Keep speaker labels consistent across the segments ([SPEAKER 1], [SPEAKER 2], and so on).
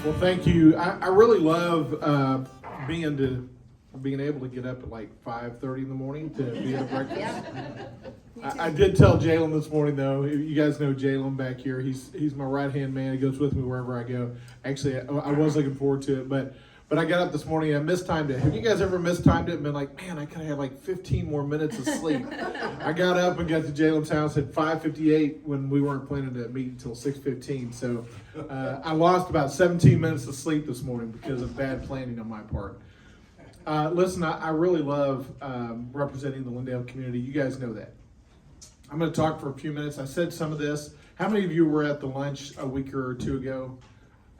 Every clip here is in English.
[SPEAKER 1] Well, thank you. I really love being able to get up at like 5:30 in the morning to be at breakfast. I did tell Jalen this morning, though. You guys know Jalen back here. He's my right-hand man. He goes with me wherever I go. Actually, I was looking forward to it, but I got up this morning and I mistimed it. Have you guys ever mistimed it and been like, man, I could have had like 15 more minutes of sleep? I got up and got to Jalen's house at 5:58 when we weren't planning to meet until 6:15. So I lost about 17 minutes of sleep this morning because of bad planning on my part. Listen, I really love representing the Lindale community. You guys know that. I'm going to talk for a few minutes. I said some of this. How many of you were at the lunch a week or two ago?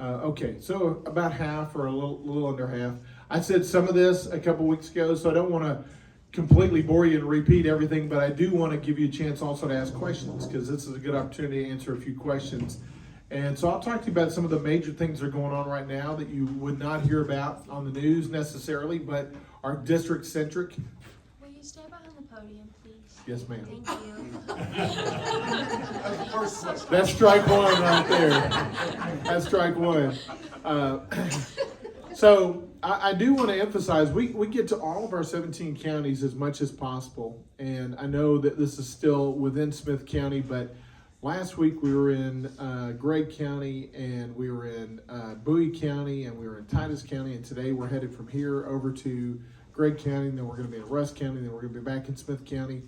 [SPEAKER 1] Okay, so about half or a little under half. I said some of this a couple weeks ago, so I don't want to completely bore you and repeat everything, but I do want to give you a chance also to ask questions because this is a good opportunity to answer a few questions. And so I'll talk to you about some of the major things that are going on right now that you would not hear about on the news necessarily, but are district-centric.
[SPEAKER 2] Will you stay behind the podium, please?
[SPEAKER 1] Yes, ma'am.
[SPEAKER 2] Thank you.
[SPEAKER 1] That's strike one right there. That's strike one. So I do want to emphasize, we get to all of our 17 counties as much as possible. And I know that this is still within Smith County, but last week we were in Gregg County, and we were in Bowie County, and we were in Titus County, and today we're headed from here over to Gregg County, and then we're going to be in Rusk County, and then we're going to be back in Smith County,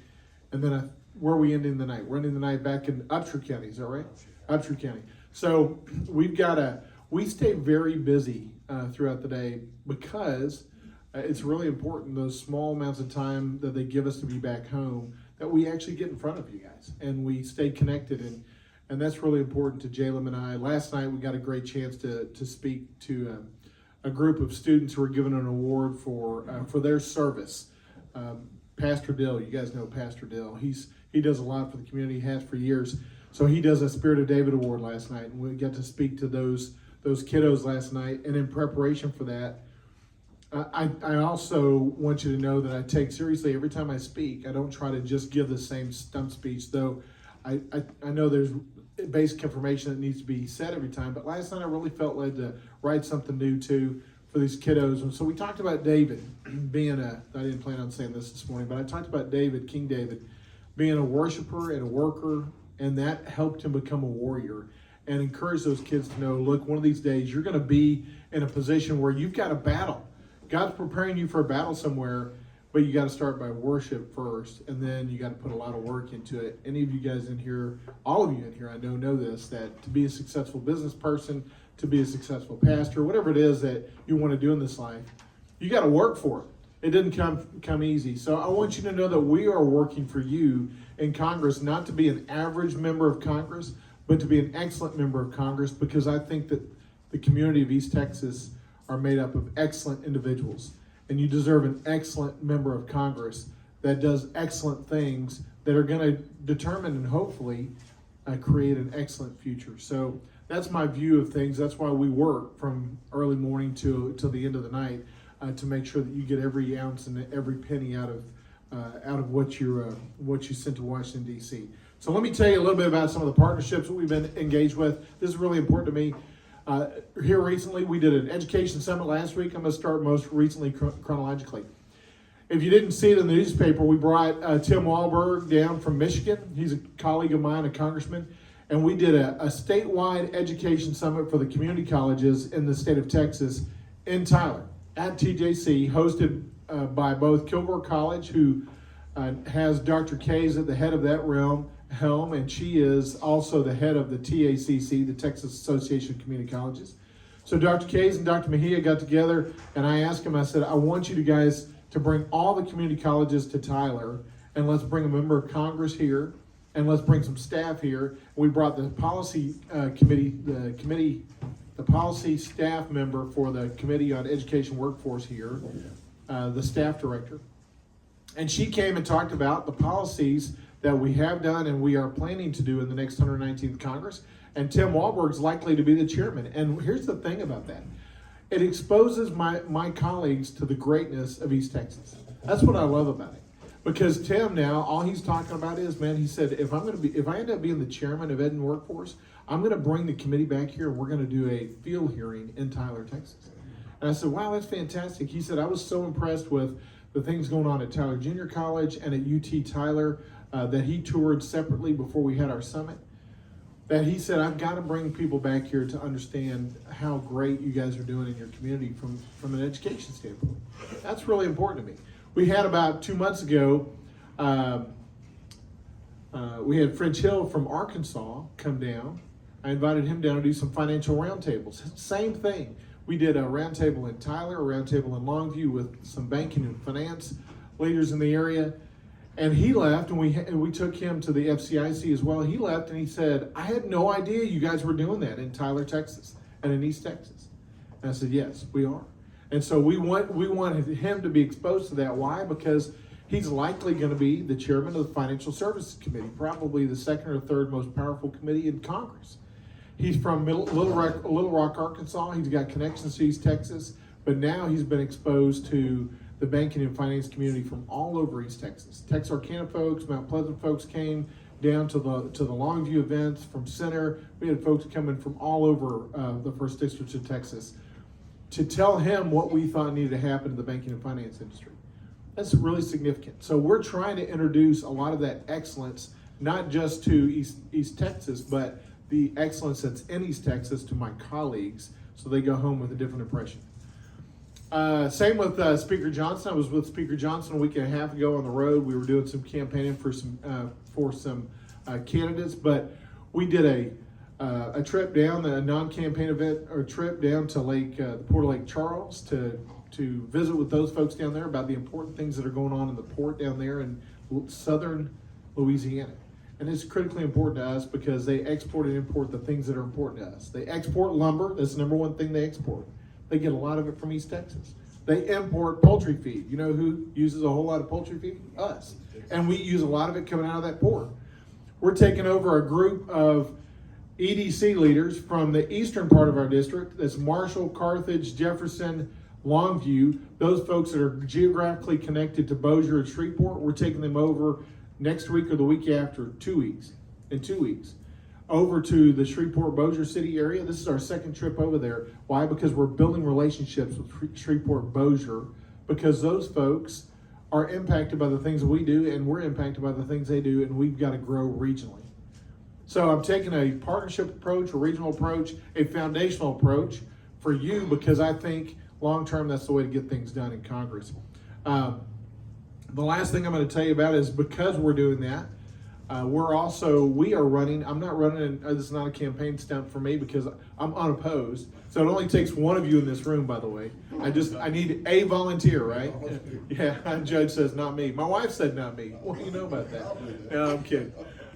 [SPEAKER 1] and then where are we ending the night? We're ending the night back in Upshur County, is that right? Upshur County. So we stay very busy throughout the day because it's really important, those small amounts of time that they give us to be back home, that we actually get in front of you guys and we stay connected, and that's really important to Jalem and I. Last night we got a great chance to speak to a group of students who were given an award for their service. Pastor Dill, you guys know Pastor Dill. He does a lot for the community, has for years. So he does a Spirit of David Award last night, and we got to speak to those kiddos last night. And in preparation for that, I also want you to know that I take seriously every time I speak. I don't try to just give the same stump speech, though I know there's basic information that needs to be said every time. But last night I really felt led to write something new too for these kiddos. And so we talked about David being I didn't plan on saying this morning, but I talked about David, King David, being a worshiper and a worker, and that helped him become a warrior and encourage those kids to know, look, one of these days you're going to be in a position where you've got a battle. God's preparing you for a battle somewhere, but you got to start by worship first, and then you got to put a lot of work into it. Any of you guys in here, all of you in here, I know this, that to be a successful business person, to be a successful pastor, whatever it is that you want to do in this life, you got to work for it. It didn't come easy. So I want you to know that we are working for you in Congress, not to be an average member of Congress, but to be an excellent member of Congress, because I think that the community of East Texas are made up of excellent individuals, and you deserve an excellent member of Congress that does excellent things that are going to determine and hopefully create an excellent future. So that's my view of things. That's why we work from early morning till the end of the night to make sure that you get every ounce and every penny out of what you sent to Washington, D.C. So let me tell you a little bit about some of the partnerships that we've been engaged with. This is really important to me. Here recently, we did an education summit last week. I'm going to start most recently chronologically. If you didn't see it in the newspaper, we brought Tim Walberg down from Michigan. He's a colleague of mine, a congressman, and we did a statewide education summit for the community colleges in the state of Texas in Tyler at TJC, hosted by both Kilgore College, who has Dr. Kays at the head of that helm, and she is also the head of the TACC, the Texas Association of Community Colleges. So Dr. Kays and Dr. Mejia got together, and I asked him, I said, I want you guys to bring all the community colleges to Tyler, and let's bring a member of Congress here, and let's bring some staff here. We brought the policy the policy staff member for the Committee on Education Workforce here, the staff director. And she came and talked about the policies that we have done and we are planning to do in the next 119th Congress. And Tim Walberg's likely to be the chairman. And here's the thing about that. It exposes my colleagues to the greatness of East Texas. That's what I love about it. Because Tim now, all he's talking about is, man, he said, if I end up being the chairman of Ed and Workforce, I'm gonna bring the committee back here and we're gonna do a field hearing in Tyler, Texas. And I said, wow, that's fantastic. He said, I was so impressed with the things going on at Tyler Junior College and at UT Tyler that he toured separately before we had our summit. That he said, I've got to bring people back here to understand how great you guys are doing in your community from an education standpoint. That's really important to me. We had about 2 months ago, we had French Hill from Arkansas come down. I invited him down to do some financial roundtables. Same thing. We did a roundtable in Tyler, a roundtable in Longview with some banking and finance leaders in the area. And he left, and we took him to the FCIC as well. He left, and he said, I had no idea you guys were doing that in Tyler, Texas, and in East Texas. And I said, yes, we are. And so we wanted him to be exposed to that. Why? Because he's likely going to be the chairman of the Financial Services Committee, probably the second or third most powerful committee in Congress. He's from Little Rock, Arkansas. He's got connections to East Texas, but now he's been exposed to the banking and finance community from all over East Texas. Texarkana folks, Mount Pleasant folks came down to the Longview events from Center. We had folks coming from all over the first district of Texas to tell him what we thought needed to happen in the banking and finance industry. That's really significant. So we're trying to introduce a lot of that excellence, not just to East Texas, but the excellence that's in East Texas to my colleagues, so they go home with a different impression. Same with Speaker Johnson. I was with Speaker Johnson a week and a half ago on the road. We were doing some campaigning for some candidates, but we did a trip down, a non-campaign event, or trip down to the Port of Lake Charles to visit with those folks down there about the important things that are going on in the port down there in southern Louisiana. And it's critically important to us because they export and import the things that are important to us. They export lumber. That's the number one thing they export. They get a lot of it from East Texas. They import poultry feed. You know who uses a whole lot of poultry feed? Us. And we use a lot of it coming out of that port. We're taking over a group of EDC leaders from the eastern part of our district. That's Marshall, Carthage, Jefferson, Longview. Those folks that are geographically connected to Bossier and Shreveport, we're taking them over next week or the week after, 2 weeks, in 2 weeks, over to the Shreveport-Bossier City area. This is our second trip over there. Why? Because we're building relationships with Shreveport-Bossier, because those folks are impacted by the things that we do, and we're impacted by the things they do, and we've got to grow regionally. So I'm taking a partnership approach, a regional approach, a foundational approach for you, because I think long-term that's the way to get things done in Congress. The last thing I'm going to tell you about is because we're doing that, we are running, I'm not running, this is not a campaign stunt for me because I'm unopposed. So it only takes one of you in this room, by the way. I need a volunteer, right? Yeah, Judge says not me. My wife said not me. What do you know about that? No, I'm kidding.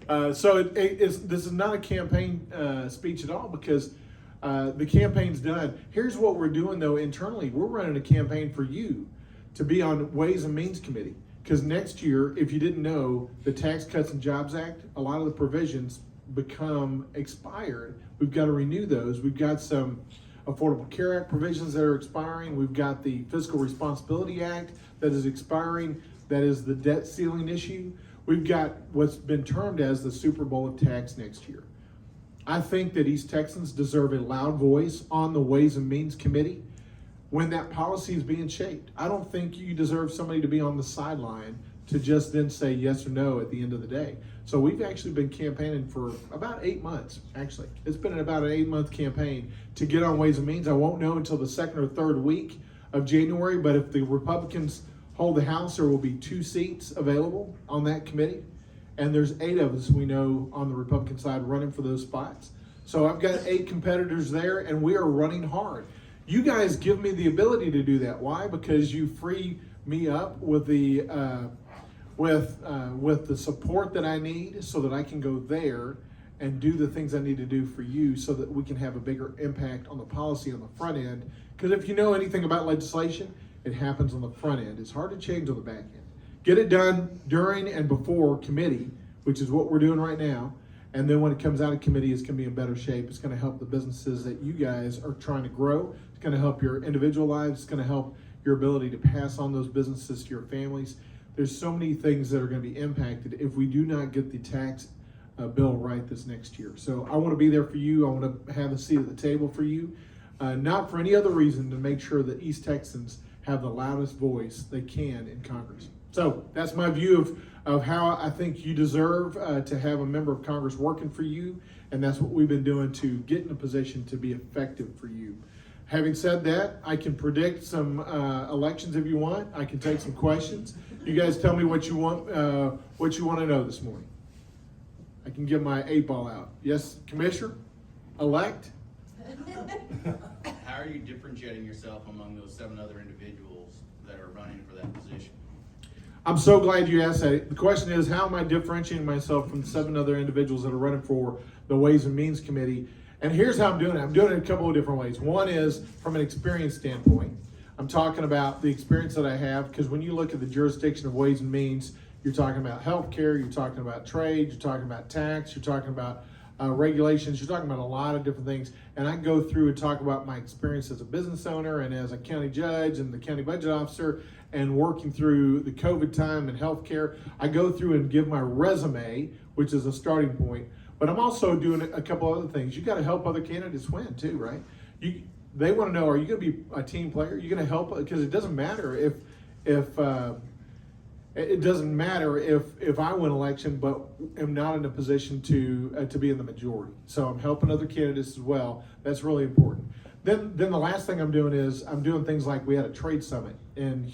[SPEAKER 1] This is not a campaign speech at all because the campaign's done. Here's what we're doing though internally. We're running a campaign for you to be on Ways and Means Committee. Because next year, if you didn't know, the Tax Cuts and Jobs Act, a lot of the provisions become expired. We've got to renew those. We've got some Affordable Care Act provisions that are expiring. We've got the Fiscal Responsibility Act that is expiring. That is the debt ceiling issue. We've got what's been termed as the Super Bowl of tax next year. I think that East Texans deserve a loud voice on the Ways and Means Committee when that policy is being shaped. I don't think you deserve somebody to be on the sideline to just then say yes or no at the end of the day. So we've actually been campaigning for about 8 months, actually. It's been about an 8-month campaign to get on Ways and Means. I won't know until the second or third week of January, but if the Republicans hold the House, there will be 2 seats available on that committee. And there's 8 of us we know on the Republican side running for those spots. So I've got 8 competitors there, and we are running hard. You guys give me the ability to do that. Why? Because you free me up with the support that I need, so that I can go there and do the things I need to do for you, so that we can have a bigger impact on the policy on the front end. Because if you know anything about legislation, it happens on the front end. It's hard to change on the back end. Get it done during and before committee, which is what we're doing right now. And then when it comes out of committee, it's going to be in better shape. It's going to help the businesses that you guys are trying to grow. It's going to help your individual lives. It's going to help your ability to pass on those businesses to your families. there's so many things that are going to be impacted if we do not get the tax bill right this next year. So I want to be there for you. I want to have a seat at the table for you, not for any other reason, to make sure that East Texans have the loudest voice they can in Congress. So that's my view of how I think you deserve to have a member of Congress working for you, and that's what we've been doing to get in a position to be effective for you. Having said that, I can predict some elections if you want. I can take some questions. You guys tell me what you want to know this morning. I can get my 8-ball out. Yes, Commissioner? Elect?
[SPEAKER 3] How are you differentiating yourself among those 7 other individuals that are running for that position?
[SPEAKER 1] I'm so glad you asked that. The question is, how am I differentiating myself from the 7 other individuals that are running for the Ways and Means Committee? And here's how I'm doing it. I'm doing it a couple of different ways. One is from an experience standpoint. I'm talking about the experience that I have, because when you look at the jurisdiction of Ways and Means, you're talking about healthcare, you're talking about trade, you're talking about tax, you're talking about regulations, you're talking about a lot of different things. And I go through and talk about my experience as a business owner and as a county judge and the county budget officer and working through the COVID time and healthcare. I go through and give my resume, which is a starting point. But I'm also doing a couple other things. You got to help other candidates win too, right? They want to know, are you going to be a team player? Are you going to help? Because it doesn't matter if it doesn't matter if I win election, but am not in a position to be in the majority. So I'm helping other candidates as well. That's really important. Then the last thing I'm doing is I'm doing things like we had a trade summit in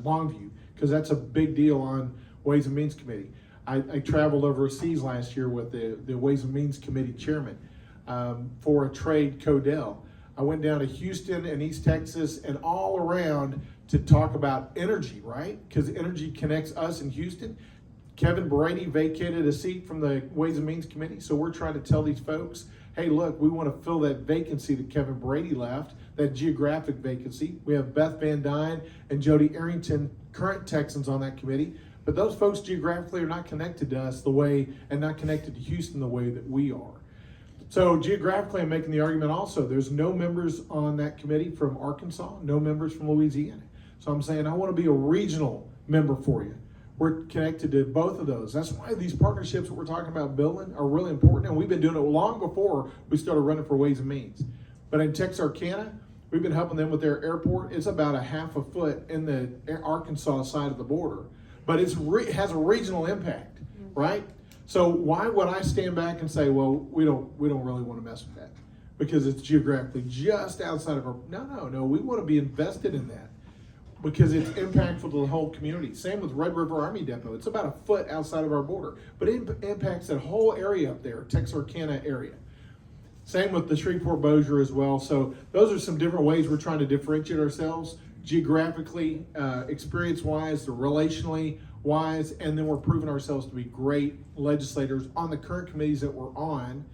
[SPEAKER 1] Longview, because that's a big deal on Ways and Means Committee. I traveled overseas last year with the Ways and Means Committee chairman for a trade Codell. I went down to Houston and East Texas and all around to talk about energy, right? Because energy connects us in Houston. Kevin Brady vacated a seat from the Ways and Means Committee, so we're trying to tell these folks, hey, look, we want to fill that vacancy that Kevin Brady left, that geographic vacancy. We have Beth Van Dyne and Jody Arrington, current Texans, on that committee, but those folks geographically are not connected to us the way, and not connected to Houston the way that we are. So geographically, I'm making the argument also, there's no members on that committee from Arkansas, no members from Louisiana. So I'm saying I want to be a regional member for you. We're connected to both of those. That's why these partnerships that we're talking about building are really important, and we've been doing it long before we started running for Ways and Means. But in Texarkana, we've been helping them with their airport. It's about a half a foot in the Arkansas side of the border, but it has a regional impact, right? So why would I stand back and say, well, we don't really want to mess with that because it's geographically just outside of our, no, we want to be invested in that because it's impactful to the whole community. Same with Red River Army Depot. It's about a foot outside of our border, but it impacts that whole area up there, Texarkana area. Same with the Shreveport Bossier as well. So those are some different ways we're trying to differentiate ourselves geographically, experience-wise, relationally wise, and then we're proving ourselves to be great legislators on the current committees that we're on,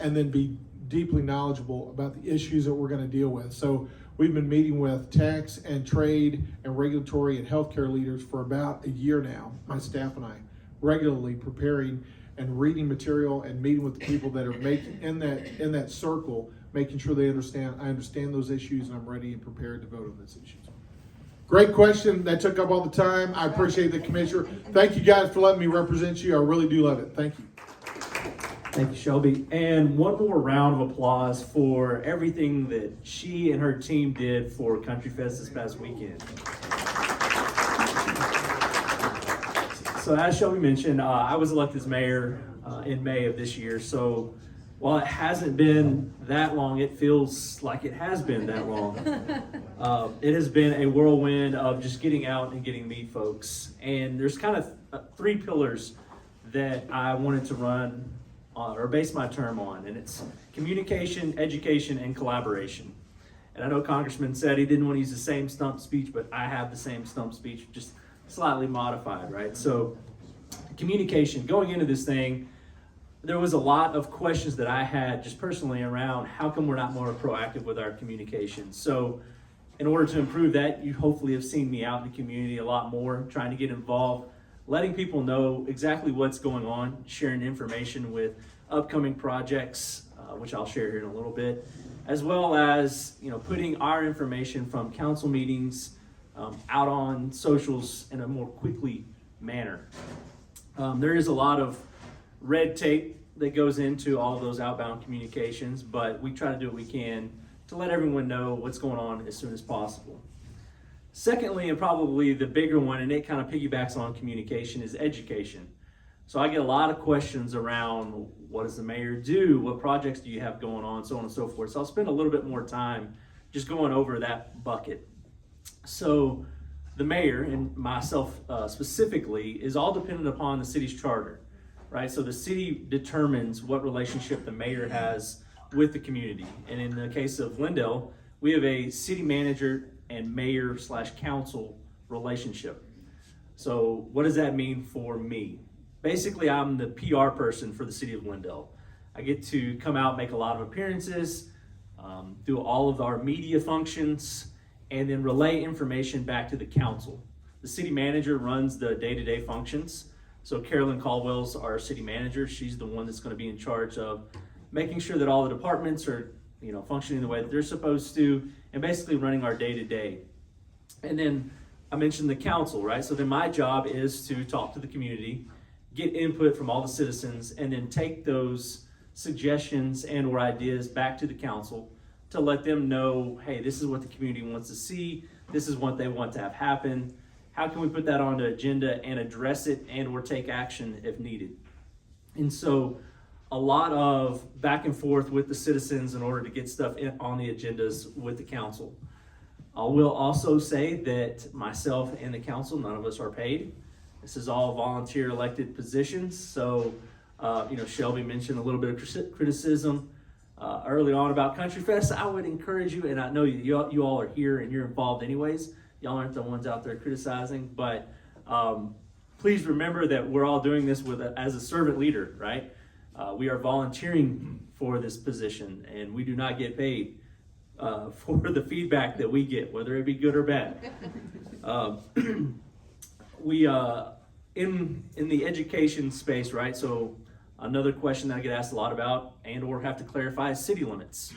[SPEAKER 1] and then be deeply knowledgeable about the issues that we're going to deal with. So we've been meeting with tax and trade and regulatory and healthcare leaders for about a year now, my staff and I, regularly preparing and reading material and meeting with the people that are making in that circle, making sure I understand those issues, and I'm ready and prepared to vote on those issues. Great question. That took up all the time. I appreciate the commissioner. Thank you guys for letting me represent you. I really do love it. Thank you.
[SPEAKER 4] Thank you, Shelby. And one more round of applause for everything that she and her team did for Country Fest this past weekend. So as Shelby mentioned, I was elected as mayor in May of this year. So while it hasn't been that long, it feels like it has been that long. It has been a whirlwind of just getting out and getting to meet folks. And there's kind of 3 pillars that I wanted to run or base my term on, and it's communication, education, and collaboration. And I know Congressman said he didn't want to use the same stump speech, but I have the same stump speech, just slightly modified, right? So communication, going into this thing, there was a lot of questions that I had just personally around how come we're not more proactive with our communication. So in order to improve that, you hopefully have seen me out in the community a lot more, trying to get involved, letting people know exactly what's going on, sharing information with upcoming projects, which I'll share here in a little bit, as well as putting our information from council meetings out on socials in a more quickly manner. There is a lot of red tape that goes into all of those outbound communications, but we try to do what we can to let everyone know what's going on as soon as possible. Secondly, and probably the bigger one, and it kind of piggybacks on communication, is education. So I get a lot of questions around, what does the mayor do? What projects do you have going on? So on and so forth. So I'll spend a little bit more time just going over that bucket. So the mayor, and myself specifically, is all dependent upon the city's charter, right? So the city determines what relationship the mayor has with the community. And in the case of Lindale, we have a city manager and mayor/council relationship. So what does that mean for me? Basically, I'm the PR person for the city of Lindale. I get to come out, make a lot of appearances, do all of our media functions, and then relay information back to the council. The city manager runs the day-to-day functions. So Carolyn Caldwell's our city manager. She's the one that's going to be in charge of making sure that all the departments are, functioning the way that they're supposed to, and basically running our day-to-day. And then I mentioned the council, right? So then my job is to talk to the community, get input from all the citizens, and then take those suggestions and or ideas back to the council to let them know, hey, this is what the community wants to see, this is what they want to have happen, how can we put that on the agenda and address it and or take action if needed. And so a lot of back and forth with the citizens in order to get stuff on the agendas with the council. I will also say that myself and the council, none of us are paid. This is all volunteer elected positions. So, Shelby mentioned a little bit of criticism early on about Country Fest. I would encourage you, and I know you all are here and you're involved anyways. Y'all aren't the ones out there criticizing, but please remember that we're all doing this as a servant leader, right? We are volunteering for this position, and we do not get paid for the feedback that we get, whether it be good or bad. We in the education space, right? So another question that I get asked a lot about and or have to clarify is city limits,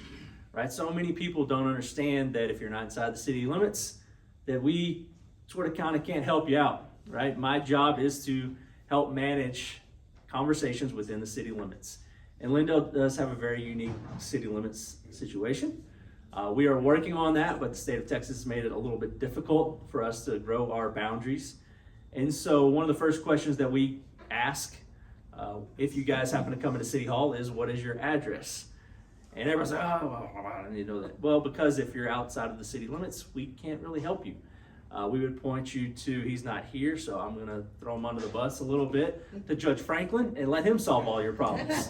[SPEAKER 4] right? So many people don't understand that if you're not inside the city limits, that we sort of kind of can't help you out, right? My job is to help manage conversations within the city limits. And Lindale does have a very unique city limits situation. We are working on that, but the state of Texas has made it a little bit difficult for us to grow our boundaries. And so one of the first questions that we ask if you guys happen to come into City Hall is, what is your address? And everyone's like, oh, well, I didn't know that. Well, because if you're outside of the city limits, we can't really help you. We would point you to, he's not here, so I'm going to throw him under the bus a little bit, to Judge Franklin and let him solve all your problems.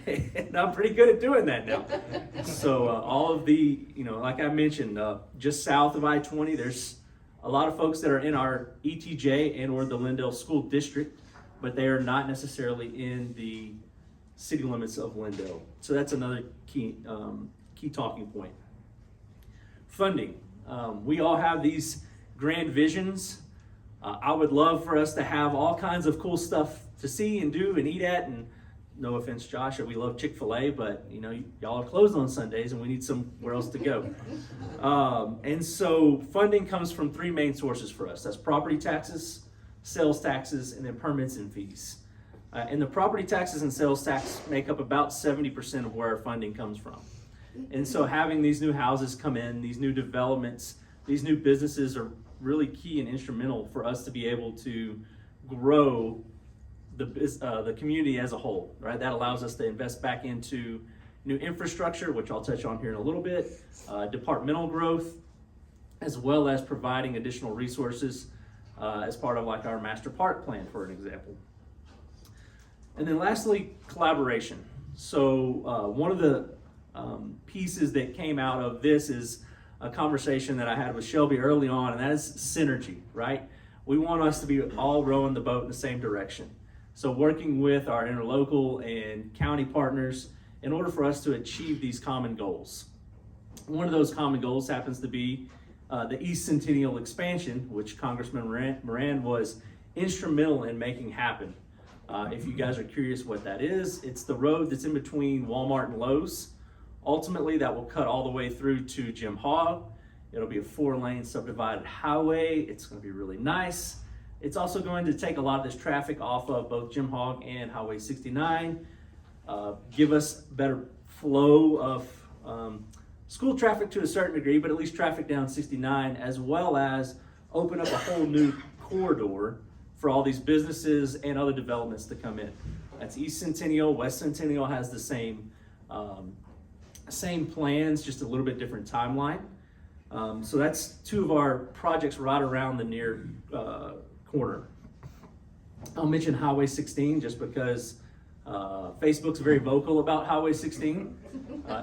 [SPEAKER 4] And I'm pretty good at doing that now. So all of the, like I mentioned, just south of I-20, there's a lot of folks that are in our ETJ and or the Lindale School District, but they are not necessarily in the city limits of Lindale. So that's another key talking point. Funding. We all have these grand visions. I would love for us to have all kinds of cool stuff to see and do and eat at. And no offense, Josh, we love Chick-fil-A, but y'all are closed on Sundays and we need somewhere else to go. And so funding comes from three main sources for us. That's property taxes, sales taxes, and then permits and fees. And the property taxes and sales tax make up about 70% of where our funding comes from. And so having these new houses come in, these new developments, these new businesses are really key and instrumental for us to be able to grow the community as a whole, right? That allows us to invest back into new infrastructure, which I'll touch on here in a little bit, departmental growth, as well as providing additional resources as part of like our master park plan, for an example. And then lastly, collaboration. So one of the pieces that came out of this is a conversation that I had with Shelby early on, and that is synergy, right? We want us to be all rowing the boat in the same direction. So working with our interlocal and county partners in order for us to achieve these common goals. One of those common goals happens to be the East Centennial expansion, which Congressman Moran was instrumental in making happen. If you guys are curious what that is, it's the road that's in between Walmart and Lowe's. Ultimately, that will cut all the way through to Jim Haw It'll be a 4-lane subdivided highway. It's going to be really nice. It's also going to take a lot of this traffic off of both Jim Hogg and Highway 69, give us better flow of school traffic to a certain degree, but at least traffic down 69, as well as open up a whole new corridor for all these businesses and other developments to come in. That's East Centennial. West Centennial has the same plans, just a little bit different timeline. So that's 2 of our projects right around the near corner. I'll mention Highway 16 just because Facebook's very vocal about Highway 16.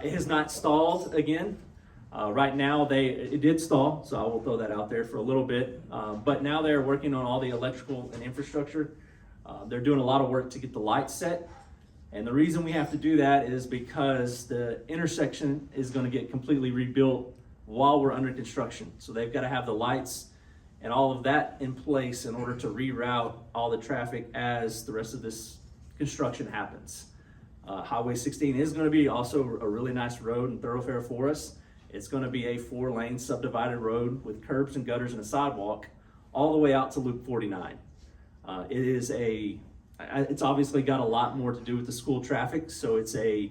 [SPEAKER 4] It has not stalled again. Right now it did stall, so I will throw that out there for a little bit. But now they're working on all the electrical and infrastructure. They're doing a lot of work to get the lights set. And the reason we have to do that is because the intersection is going to get completely rebuilt while we're under construction. So they've got to have the lights and all of that in place in order to reroute all the traffic as the rest of this construction happens. Highway 16 is going to be also a really nice road and thoroughfare for us. It's going to be a 4-lane subdivided road with curbs and gutters and a sidewalk all the way out to Loop 49. It's obviously got a lot more to do with the school traffic, so it's a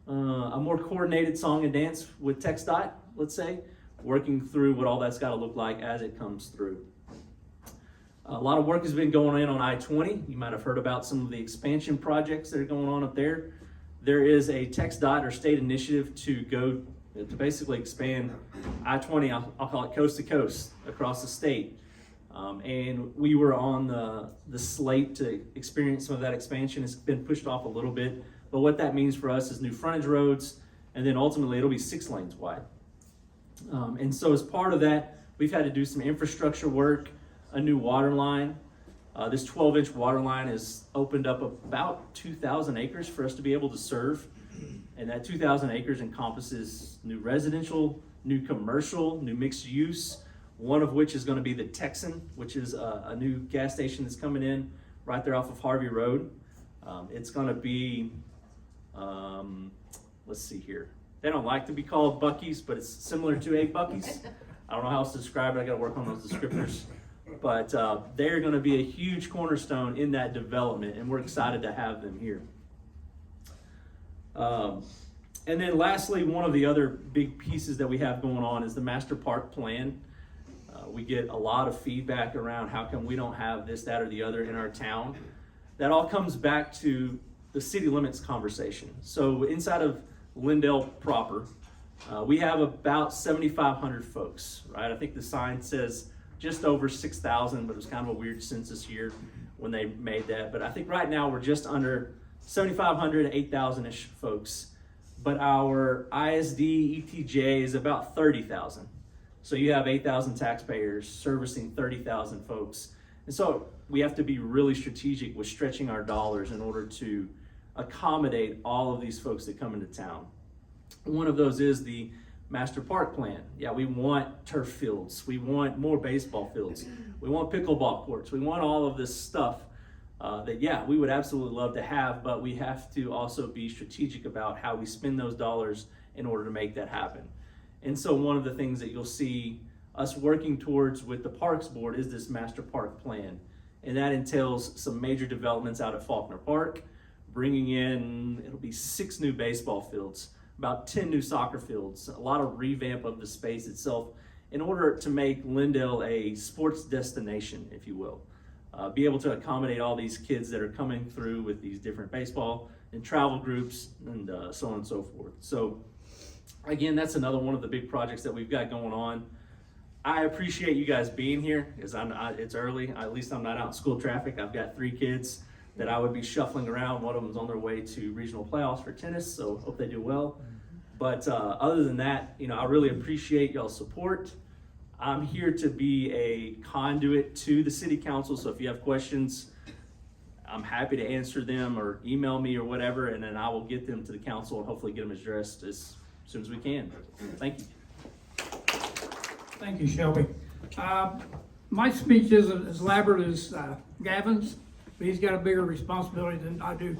[SPEAKER 4] more coordinated song and dance with TxDOT, let's say, working through what all that's got to look like as it comes through. A lot of work has been going on I-20. You might have heard about some of the expansion projects that are going on up there. There is a TxDOT or state initiative to basically expand I-20, I'll call it coast to coast across the state. And we were on the slate to experience some of that expansion. It's been pushed off a little bit, but what that means for us is new frontage roads, and then ultimately it'll be 6 lanes wide. And so as part of that, we've had to do some infrastructure work, a new water line. This 12-inch water line has opened up about 2,000 acres for us to be able to serve. And that 2,000 acres encompasses new residential, new commercial, new mixed use, one of which is going to be the Texan, which is a new gas station that's coming in right there off of Harvey Road. It's going to be, let's see here. They don't like to be called Buc-ee's, but it's similar to a Buc-ee's. I don't know how else to describe it. I got to work on those descriptors. But they're going to be a huge cornerstone in that development, and we're excited to have them here. And then lastly, one of the other big pieces that we have going on is the master park plan. We get a lot of feedback around how come we don't have this, that, or the other in our town. That all comes back to the city limits conversation. So inside of Lindale proper, we have about 7,500 folks, right? I think the sign says just over 6,000, but it was kind of a weird census year when they made that. But I think right now we're just under 7,500 to 8,000-ish folks. But our ISD ETJ is about 30,000. So you have 8,000 taxpayers servicing 30,000 folks. And so we have to be really strategic with stretching our dollars in order to accommodate all of these folks that come into town. One of those is the master park plan. Yeah, we want turf fields. We want more baseball fields. We want pickleball courts. We want all of this stuff that, yeah, we would absolutely love to have, but we have to also be strategic about how we spend those dollars in order to make that happen. And so one of the things that you'll see us working towards with the Parks Board is this master park plan. And that entails some major developments out at Faulkner Park, bringing in, it'll be 6 new baseball fields, about 10 new soccer fields, a lot of revamp of the space itself in order to make Lindale a sports destination, if you will. Be able to accommodate all these kids that are coming through with these different baseball and travel groups and so on and so forth. So again, that's another one of the big projects that we've got going on. I appreciate you guys being here because it's early. At least I'm not out in school traffic. I've got 3 kids that I would be shuffling around. One of them's on their way to regional playoffs for tennis, so hope they do well. But other than that, I really appreciate y'all's support. I'm here to be a conduit to the city council, so if you have questions, I'm happy to answer them or email me or whatever, and then I will get them to the council and hopefully get them addressed as soon as we can. Thank you.
[SPEAKER 5] Thank you, Shelby. My speech isn't as elaborate as Gavin's, but he's got a bigger responsibility than I do.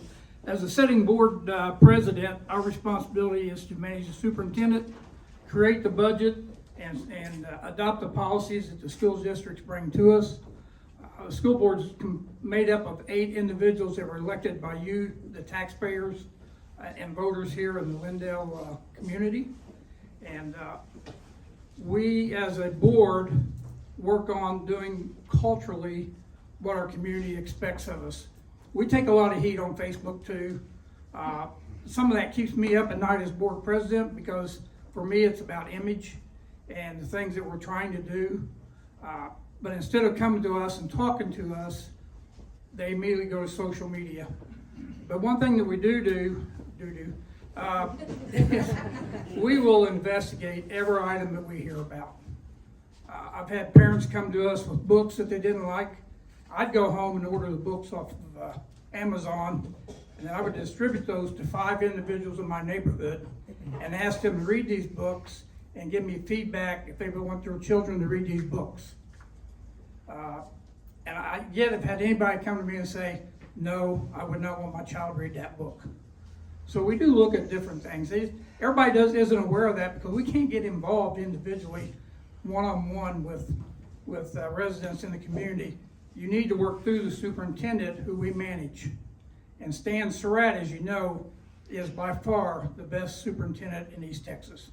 [SPEAKER 5] As a sitting board president, our responsibility is to manage the superintendent, create the budget, and adopt the policies that the school districts bring to us. The school board is made up of 8 individuals that were elected by you, the taxpayers, and voters here in the Lindale community. And we, as a board, work on doing culturally what our community expects of us. We take a lot of heat on Facebook too. Some of that keeps me up at night as board president, because for me it's about image and the things that we're trying to do. But instead of coming to us and talking to us, they immediately go to social media. But one thing that we do, we will investigate every item that we hear about. I've had parents come to us with books that they didn't like. I'd go home and order the books off of Amazon, and then I would distribute those to 5 individuals in my neighborhood and ask them to read these books and give me feedback if they would want their children to read these books. And I yet have had anybody come to me and say, no, I would not want my child to read that book. So we do look at different things. Everybody isn't aware of that, because we can't get involved individually, one-on-one with residents in the community. You need to work through the superintendent, who we manage. And Stan Surratt, as you know, is by far the best superintendent in East Texas.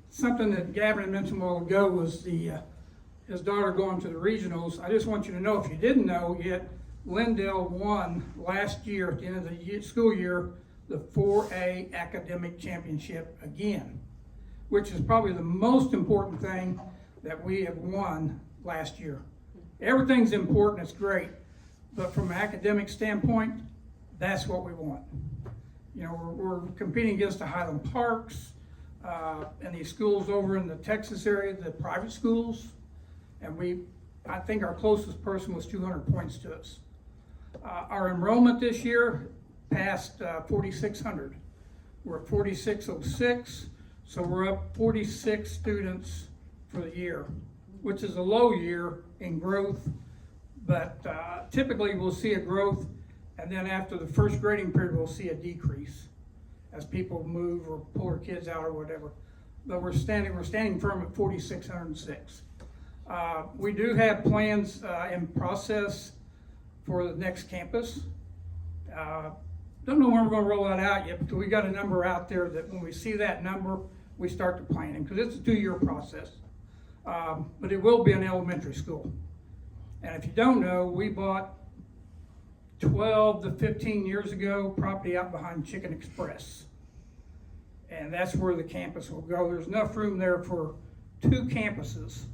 [SPEAKER 5] Something that Gavin mentioned a while ago was his daughter going to the regionals. I just want you to know, if you didn't know yet, Lindale won last year at the end of the school year the 4A academic championship again, which is probably the most important thing that we have won last year. Everything's important, it's great, but from an academic standpoint, that's what we want. You know, we're competing against the Highland Parks and these schools over in the Texas area, the private schools, and I think our closest person was 200 points to us. Our enrollment this year passed 4,600. We're at 4,606, so we're up 46 students for the year, which is a low year in growth, but typically we'll see a growth, and then after the first grading period we'll see a decrease as people move or pull their kids out or whatever. But we're standing firm at 4,606. We do have plans in process for the next campus. Don't know when we're going to roll that out yet, because we got a number out there that when we see that number, we start the planning, because it's a 2-year process. But it will be an elementary school. And if you don't know, we bought 12 to 15 years ago property out behind Chicken Express. And that's where the campus will go. There's enough room there for 2 campuses.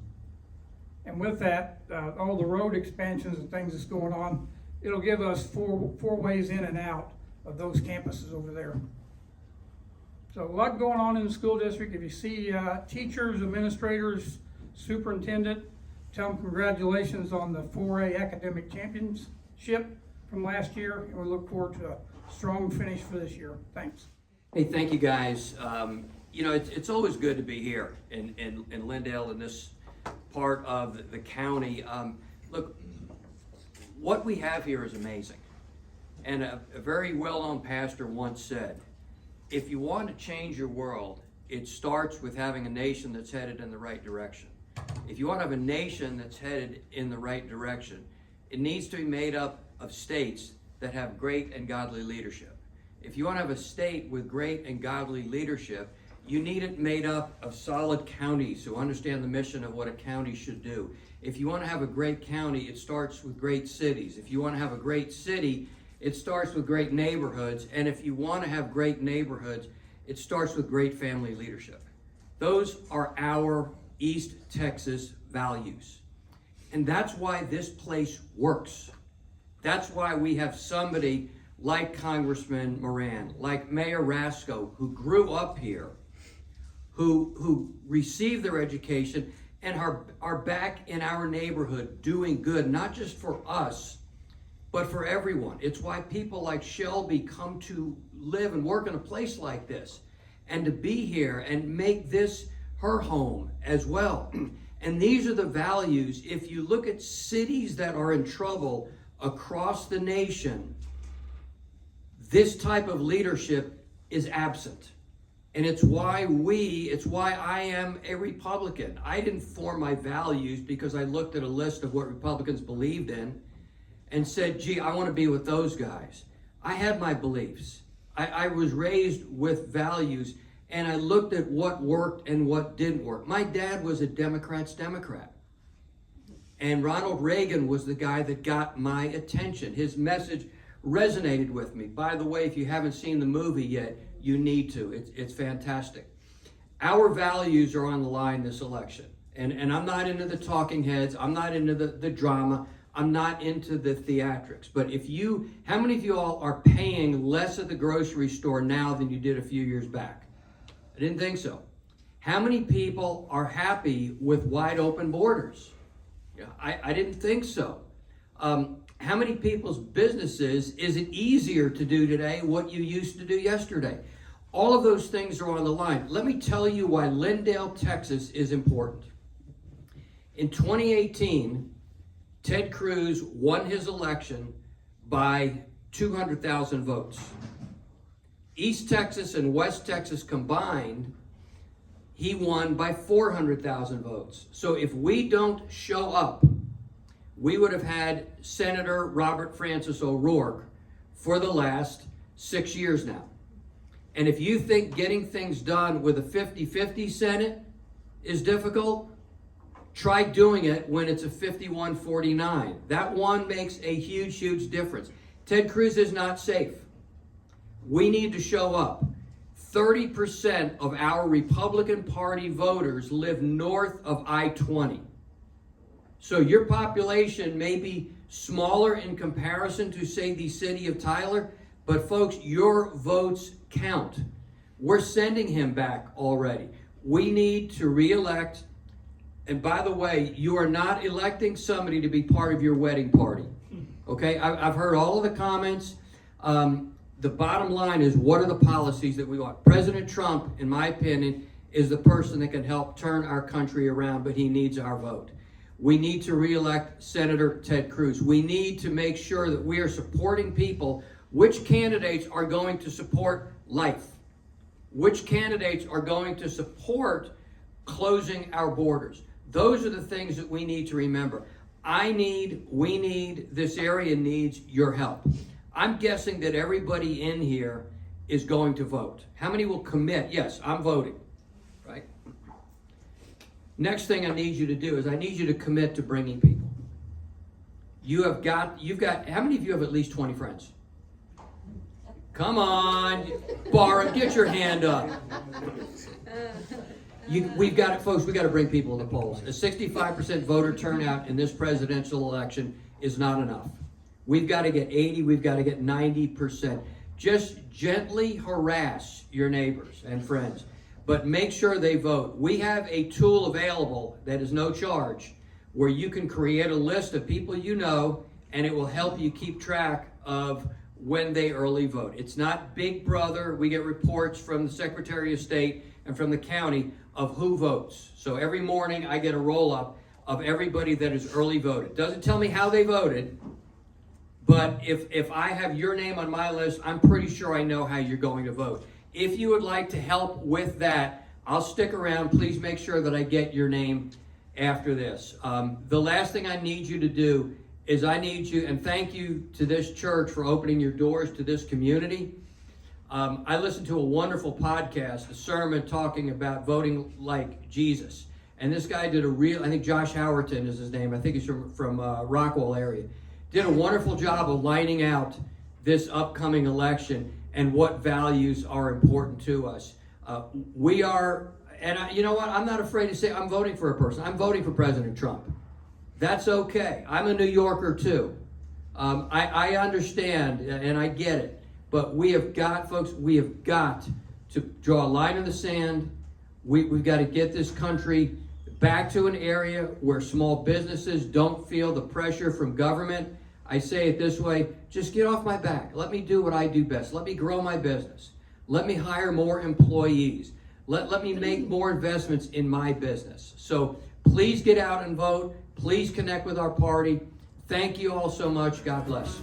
[SPEAKER 5] And with that, all the road expansions and things that's going on, it'll give us four ways in and out of those campuses over there. So a lot going on in the school district. If you see teachers, administrators, superintendent, tell them congratulations on the 4A academic championship from last year, and we look forward to a strong finish for this year. Thanks.
[SPEAKER 6] Hey, thank you guys. You know, it's always good to be here in Lindale, in this part of the county. Look, what we have here is amazing. And a very well-known pastor once said, if you want to change your world, it starts with having a nation that's headed in the right direction. If you want to have a nation that's headed in the right direction, it needs to be made up of states that have great and godly leadership. If you want to have a state with great and godly leadership, you need it made up of solid counties who understand the mission of what a county should do. If you want to have a great county, it starts with great cities. If you want to have a great city, it starts with great neighborhoods. And if you want to have great neighborhoods, it starts with great family leadership. Those are our East Texas values. And that's why this place works. That's why we have somebody like Congressman Moran, like Mayor Rasco, who grew up here, who received their education and are back in our neighborhood doing good, not just for us, but for everyone. It's why people like Shelby come to live and work in a place like this, and to be here and make this her home as well. And these are the values. If you look at cities that are in trouble across the nation, this type of leadership is absent. And it's why I am a Republican. I didn't form my values because I looked at a list of what Republicans believed in and said, gee, I want to be with those guys. I had my beliefs. I was raised with values, and I looked at what worked and what didn't work. My dad was a Democrat's Democrat. And Ronald Reagan was the guy that got my attention. His message resonated with me. By the way, if you haven't seen the movie yet, you need to. It's fantastic. Our values are on the line this election. And I'm not into the talking heads. I'm not into the drama. I'm not into the theatrics. But how many of you all are paying less at the grocery store now than you did a few years back? I didn't think so. How many people are happy with wide open borders? Yeah, I didn't think so. How many people's businesses is it easier to do today what you used to do yesterday? All of those things are on the line. Let me tell you why Lindale, Texas is important. In 2018, Ted Cruz won his election by 200,000 votes. East Texas and West Texas combined, he won by 400,000 votes. So if we don't show up, we would have had Senator Robert Francis O'Rourke for the last 6 years now. And if you think getting things done with a 50-50 Senate is difficult, try doing it when it's a 51-49. That one makes a huge, huge difference. Ted Cruz is not safe. We need to show up. 30% of our Republican Party voters live north of I-20. So your population may be smaller in comparison to, say, the city of Tyler, but folks, your votes count. We're sending him back already. We need to re-elect. And by the way, you are not electing somebody to be part of your wedding party. Okay, I've heard all of the comments. The bottom line is, what are the policies that we want? President Trump, in my opinion, is the person that can help turn our country around, but he needs our vote. We need to re-elect Senator Ted Cruz. We need to make sure that we are supporting people. Which candidates are going to support life? Which candidates are going to support closing our borders? Those are the things that we need to remember. This area needs your help. I'm guessing that everybody in here is going to vote. How many will commit? Yes, I'm voting, right? Next thing I need you to do is I need you to commit to bringing people. You've got, how many of you have at least 20 friends? Come on, Barb, get your hand up. We've got it, folks, we've got to bring people to the polls. A 65% voter turnout in this presidential election is not enough. We've got to get 80, we've got to get 90%. Just gently harass your neighbors and friends, but make sure they vote. We have a tool available that is no charge, where you can create a list of people you know, and it will help you keep track of when they early vote. It's not Big Brother. We get reports from the Secretary of State and from the county of who votes. So every morning I get a roll-up of everybody that is early voted. Doesn't tell me how they voted, but if I have your name on my list, I'm pretty sure I know how you're going to vote. If you would like to help with that, I'll stick around. Please make sure that I get your name after this. The last thing I need you to do is I need you, and thank you to this church for opening your doors to this community. I listened to a wonderful podcast, a sermon talking about voting like Jesus. And this guy did I think Josh Howerton is his name. I think he's from Rockwell area. Did a wonderful job of lining out this upcoming election and what values are important to us. You know what? I'm not afraid to say I'm voting for a person. I'm voting for President Trump. That's okay. I'm a New Yorker too. I understand and I get it. But we have got to draw a line in the sand. We've got to get this country back to an area where small businesses don't feel the pressure from government. I say it this way, just get off my back. Let me do what I do best. Let me grow my business. Let me hire more employees. Let me make more investments in my business. So please get out and vote. Please connect with our party. Thank you all so much. God bless.